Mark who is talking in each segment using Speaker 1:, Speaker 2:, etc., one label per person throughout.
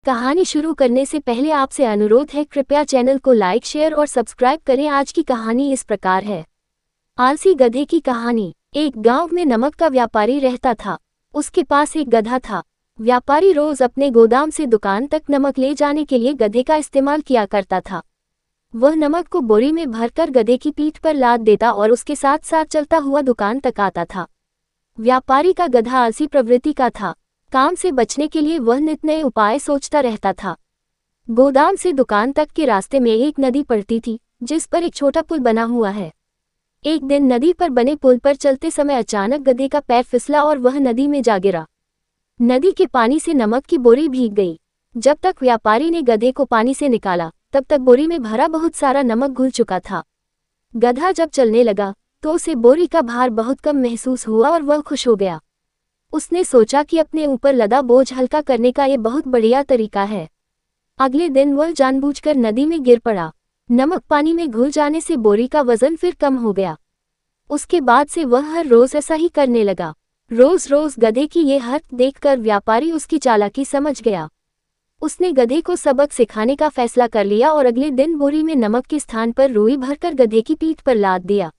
Speaker 1: कहानी शुरू करने से पहले आपसे अनुरोध है, कृपया चैनल को लाइक, शेयर और सब्सक्राइब करें। आज की कहानी इस प्रकार है। आलसी गधे की कहानी। एक गांव में नमक का व्यापारी रहता था। उसके पास एक गधा था। व्यापारी रोज अपने गोदाम से दुकान तक नमक ले जाने के लिए गधे का इस्तेमाल किया करता था। वह नमक को बोरी में भरकर गधे की पीठ पर लाद देता और उसके साथ साथ चलता हुआ दुकान तक आता था। व्यापारी का गधा आलसी प्रवृत्ति का था। काम से बचने के लिए वह नित नए उपाय सोचता रहता था। गोदाम से दुकान तक के रास्ते में एक नदी पड़ती थी, जिस पर एक छोटा पुल बना हुआ है। एक दिन नदी पर बने पुल पर चलते समय अचानक गधे का पैर फिसला और वह नदी में जा गिरा। नदी के पानी से नमक की बोरी भीग गई। जब तक व्यापारी ने गधे को पानी से निकाला, तब तक बोरी में भरा बहुत सारा नमक घुल चुका था। गधा जब चलने लगा तो उसे बोरी का भार बहुत कम महसूस हुआ और वह खुश हो गया। उसने सोचा कि अपने ऊपर लदा बोझ हल्का करने का ये बहुत बढ़िया तरीका है। अगले दिन वह जानबूझकर नदी में गिर पड़ा। नमक पानी में घुल जाने से बोरी का वजन फिर कम हो गया। उसके बाद से वह हर रोज ऐसा ही करने लगा। रोज रोज गधे की ये हरकत देखकर व्यापारी उसकी चालाकी समझ गया। उसने गधे को सबक सिखाने का फैसला कर लिया और अगले दिन बोरी में नमक के स्थान पर रुई भरकर गधे की पीठ पर लाद दिया।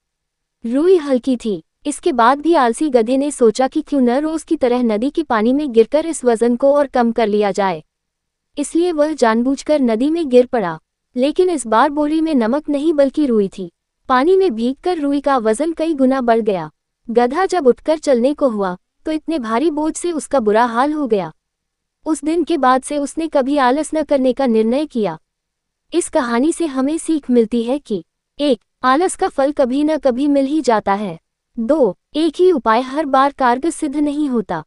Speaker 1: रुई हल्की थी। इसके बाद भी आलसी गधे ने सोचा कि क्यों न रोज की तरह नदी के पानी में गिरकर इस वजन को और कम कर लिया जाए। इसलिए वह जानबूझकर नदी में गिर पड़ा। लेकिन इस बार बोरी में नमक नहीं बल्कि रुई थी। पानी में भीगकर रुई का वजन कई गुना बढ़ गया। गधा जब उठकर चलने को हुआ तो इतने भारी बोझ से उसका बुरा हाल हो गया। उस दिन के बाद से उसने कभी आलस न करने का निर्णय किया। इस कहानी से हमें सीख मिलती है कि 1. आलस का फल कभी न कभी मिल ही जाता है। 2. एक ही उपाय हर बार कारगर सिद्ध नहीं होता।